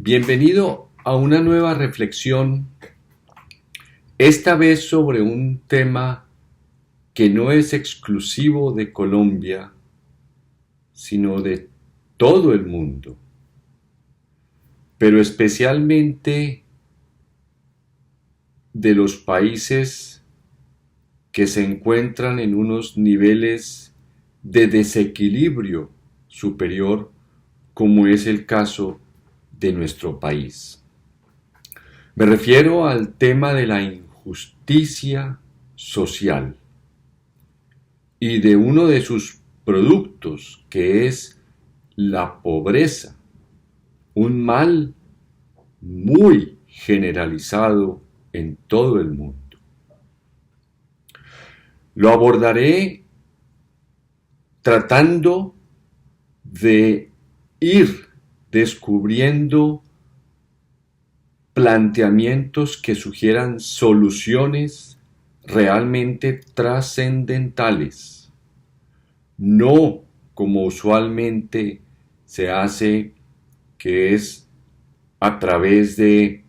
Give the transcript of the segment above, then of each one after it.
Bienvenido a una nueva reflexión, esta vez sobre un tema que no es exclusivo de Colombia, sino de todo el mundo, pero especialmente de los países que se encuentran en unos niveles de desequilibrio superior, como es el caso de nuestro país. Me refiero al tema de la injusticia social y de uno de sus productos, que es la pobreza, un mal muy generalizado en todo el mundo. Lo abordaré tratando de ir descubriendo planteamientos que sugieran soluciones realmente trascendentales, no como usualmente se hace, que es a través de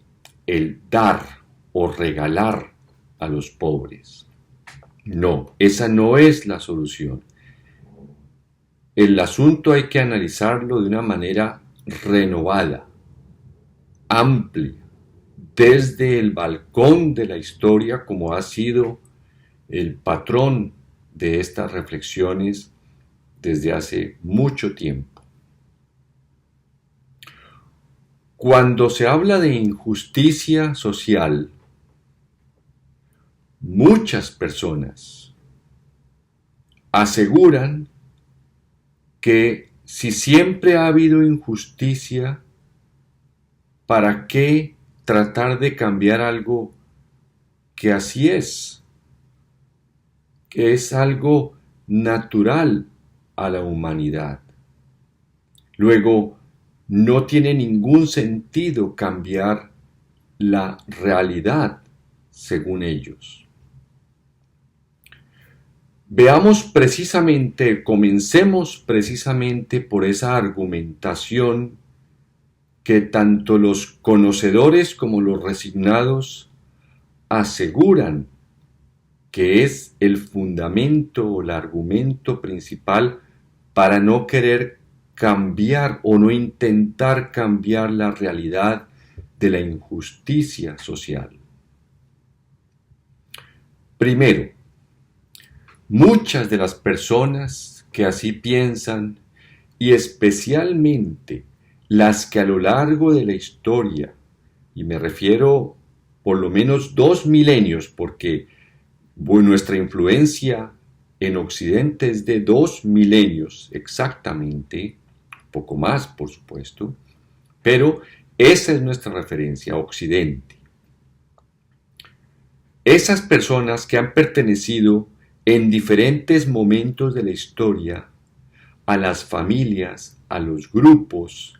el dar o regalar a los pobres. No, esa no es la solución. El asunto hay que analizarlo de una manera renovada, amplia, desde el balcón de la historia, como ha sido el patrón de estas reflexiones desde hace mucho tiempo. Cuando se habla de injusticia social, muchas personas aseguran que si siempre ha habido injusticia, ¿para qué tratar de cambiar algo que así es? Que es algo natural a la humanidad. Luego, no tiene ningún sentido cambiar la realidad según ellos. Comencemos precisamente por esa argumentación que tanto los conocedores como los resignados aseguran que es el fundamento o el argumento principal para no querer cambiar o no intentar cambiar la realidad de la injusticia social. Primero, muchas de las personas que así piensan, y especialmente las que a lo largo de la historia, y me refiero por lo menos 2 milenios, porque nuestra influencia en Occidente es de 2 milenios exactamente, poco más por supuesto, pero esa es nuestra referencia, Occidente. Esas personas que han pertenecido en diferentes momentos de la historia a las familias, a los grupos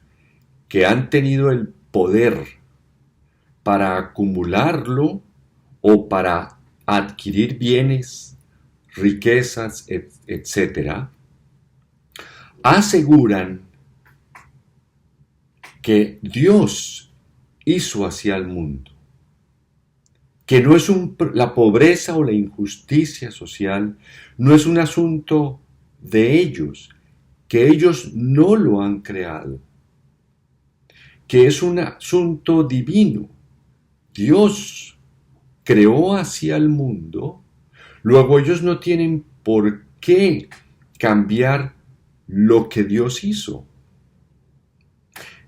que han tenido el poder para acumularlo o para adquirir bienes, riquezas, etc., aseguran que Dios hizo así al mundo, que no es la pobreza o la injusticia social no es un asunto de ellos, que ellos no lo han creado, que es un asunto divino. Dios creó así al mundo, luego ellos no tienen por qué cambiar lo que Dios hizo.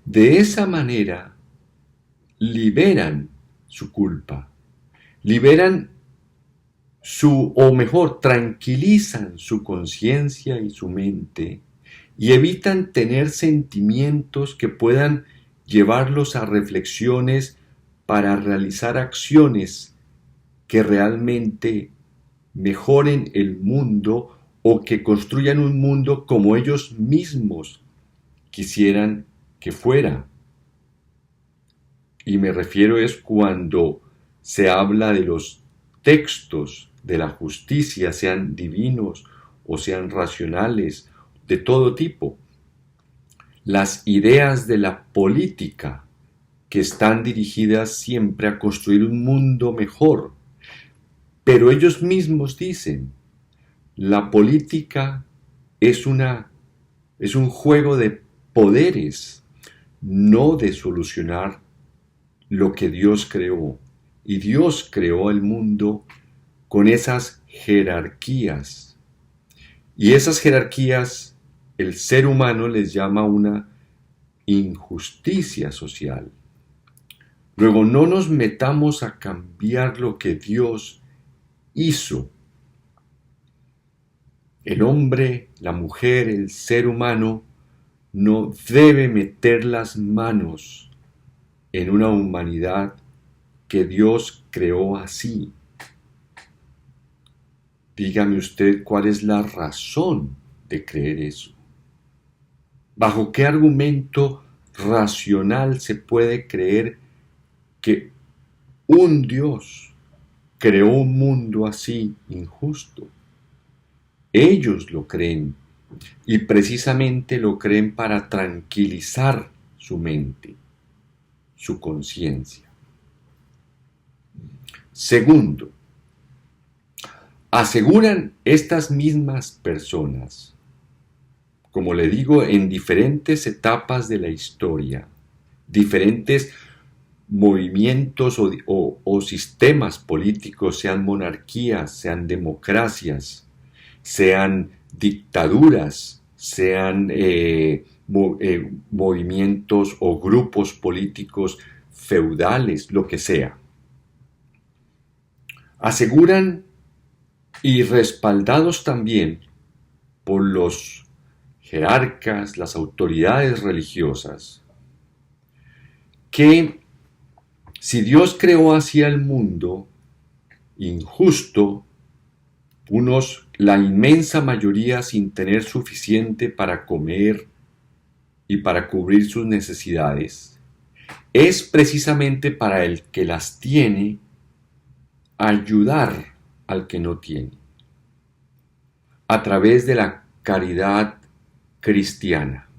De esa manera liberan su culpa, tranquilizan su conciencia y su mente y evitan tener sentimientos que puedan llevarlos a reflexiones para realizar acciones que realmente mejoren el mundo o que construyan un mundo como ellos mismos quisieran que fuera. Y me refiero es cuando se habla de los textos de la justicia, sean divinos o sean racionales, de todo tipo. Las ideas de la política que están dirigidas siempre a construir un mundo mejor. Pero ellos mismos dicen, la política es un juego de poderes, no de solucionar lo que Dios creó. Y Dios creó el mundo con esas jerarquías. Y esas jerarquías el ser humano les llama una injusticia social. Luego, no nos metamos a cambiar lo que Dios hizo. El hombre, la mujer, el ser humano no debe meter las manos en una humanidad que Dios creó así. Dígame usted cuál es la razón de creer eso. ¿Bajo qué argumento racional se puede creer que un Dios creó un mundo así injusto? Ellos lo creen y precisamente lo creen para tranquilizar su mente, su conciencia. Segundo, aseguran estas mismas personas, como le digo, en diferentes etapas de la historia, diferentes movimientos o sistemas políticos, sean monarquías, sean democracias, sean dictaduras, sean movimientos o grupos políticos feudales, lo que sea. Aseguran, y respaldados también por los jerarcas, las autoridades religiosas, que si Dios creó así el mundo injusto, la inmensa mayoría sin tener suficiente para comer y para cubrir sus necesidades, es precisamente para el que las tiene ayudar al que no tiene, a través de la caridad cristiana.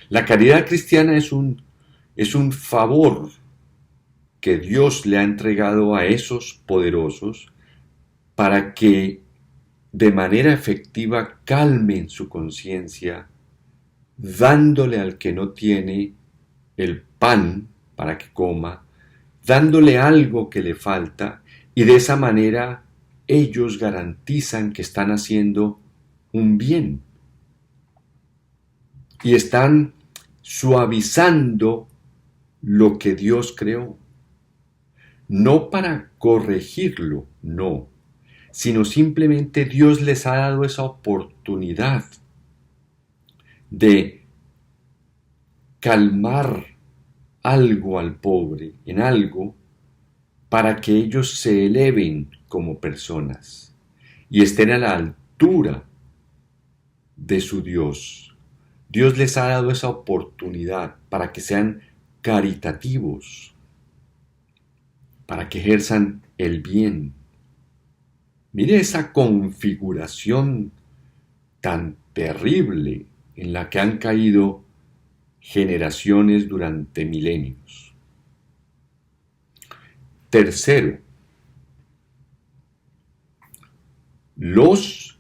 La caridad cristiana es un favor que Dios le ha entregado a esos poderosos para que de manera efectiva calmen su conciencia, dándole al que no tiene el pan para que coma, dándole algo que le falta, y de esa manera ellos garantizan que están haciendo un bien y están suavizando lo que Dios creó. No para corregirlo, no, sino simplemente Dios les ha dado esa oportunidad de calmar algo al pobre, en algo, para que ellos se eleven como personas y estén a la altura de su Dios. Dios les ha dado esa oportunidad para que sean caritativos, para que ejerzan el bien. Mire esa configuración tan terrible en la que han caído generaciones durante milenios. Tercero, los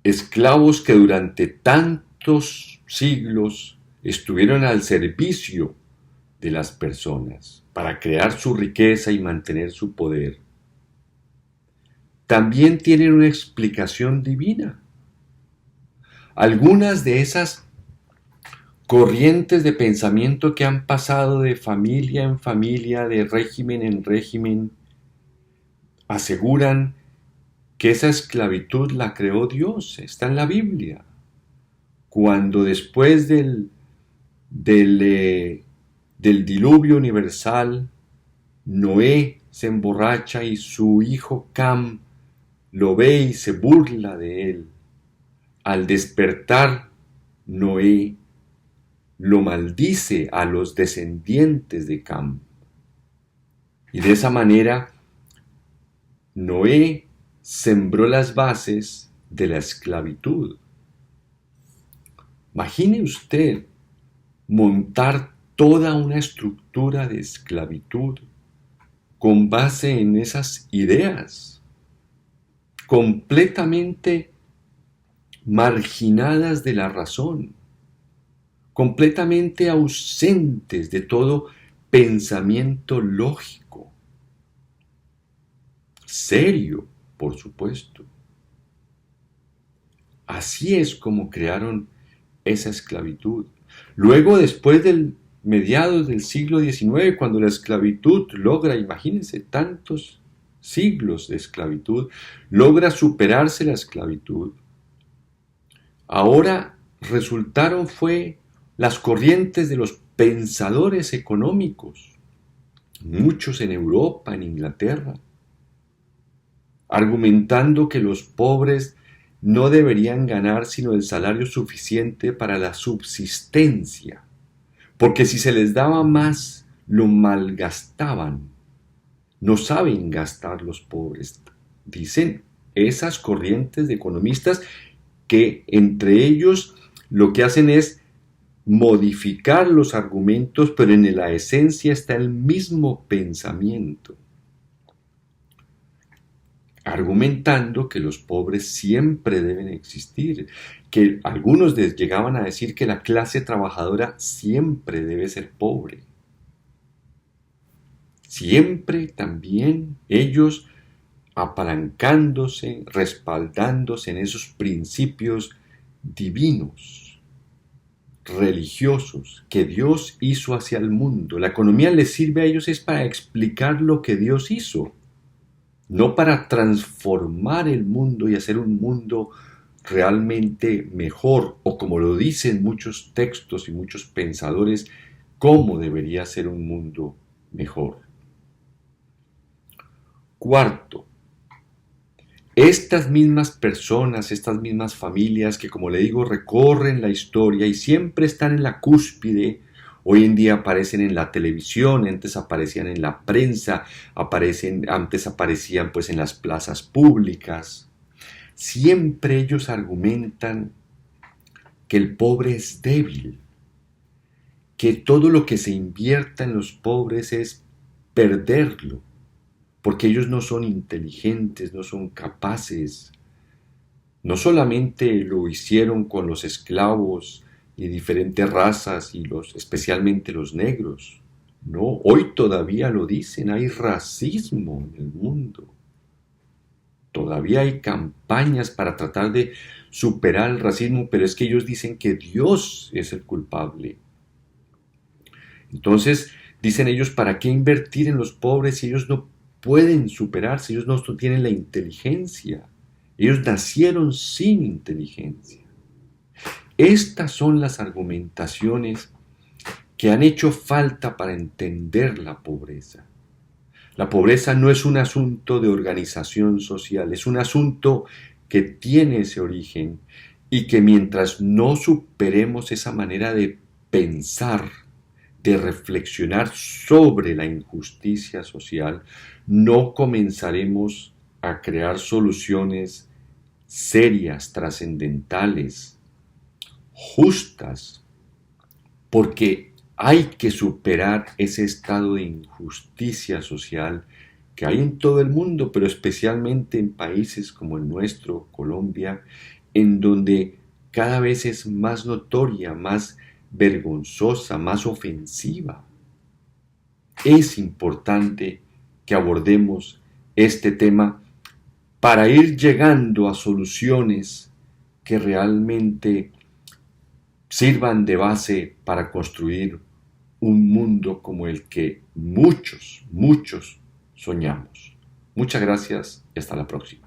esclavos que durante tantos siglos estuvieron al servicio de las personas para crear su riqueza y mantener su poder, también tienen una explicación divina. Algunas de esas corrientes de pensamiento que han pasado de familia en familia, de régimen en régimen, aseguran que esa esclavitud la creó Dios, está en la Biblia. Cuando después del diluvio universal, Noé se emborracha y su hijo Cam lo ve y se burla de él. Al despertar, Noé lo maldice a los descendientes de Cam. Y de esa manera, Noé sembró las bases de la esclavitud. Imagine usted montar toda una estructura de esclavitud con base en esas ideas, completamente marginadas de la razón, completamente ausentes de todo pensamiento lógico, serio, por supuesto. Así es como crearon esa esclavitud. Luego, después del mediados del siglo XIX, cuando la esclavitud logra, imagínense, tantos siglos de esclavitud, logra superarse la esclavitud, ahora resultaron fue las corrientes de los pensadores económicos, muchos en Europa, en Inglaterra, argumentando que los pobres no deberían ganar sino el salario suficiente para la subsistencia, porque si se les daba más, lo malgastaban. No saben gastar los pobres, dicen esas corrientes de economistas, que entre ellos lo que hacen es modificar los argumentos, pero en la esencia está el mismo pensamiento, argumentando que los pobres siempre deben existir, que algunos llegaban a decir que la clase trabajadora siempre debe ser pobre. Siempre también ellos apalancándose, respaldándose en esos principios divinos, religiosos, que Dios hizo hacia el mundo. La economía les sirve a ellos es para explicar lo que Dios hizo, no para transformar el mundo y hacer un mundo realmente mejor, o como lo dicen muchos textos y muchos pensadores, cómo debería ser un mundo mejor. Cuarto, estas mismas personas, estas mismas familias que, como le digo, recorren la historia y siempre están en la cúspide, hoy en día aparecen en la televisión, antes aparecían en la prensa, antes aparecían pues en las plazas públicas. Siempre ellos argumentan que el pobre es débil, que todo lo que se invierta en los pobres es perderlo, porque ellos no son inteligentes, no son capaces. No solamente lo hicieron con los esclavos y diferentes razas, y especialmente los negros. No, hoy todavía lo dicen, hay racismo en el mundo. Todavía hay campañas para tratar de superar el racismo, pero es que ellos dicen que Dios es el culpable. Entonces, dicen ellos, ¿para qué invertir en los pobres si ellos no pueden superarse? Ellos no tienen la inteligencia. Ellos nacieron sin inteligencia. Estas son las argumentaciones que han hecho falta para entender la pobreza. La pobreza no es un asunto de organización social, es un asunto que tiene ese origen y que mientras no superemos esa manera de pensar, de reflexionar sobre la injusticia social, no comenzaremos a crear soluciones serias, trascendentales, justas, porque hay que superar ese estado de injusticia social que hay en todo el mundo, pero especialmente en países como el nuestro, Colombia, en donde cada vez es más notoria, más vergonzosa, más ofensiva. Es importante que abordemos este tema para ir llegando a soluciones que realmente sirvan de base para construir un mundo como el que muchos soñamos. Muchas gracias y hasta la próxima.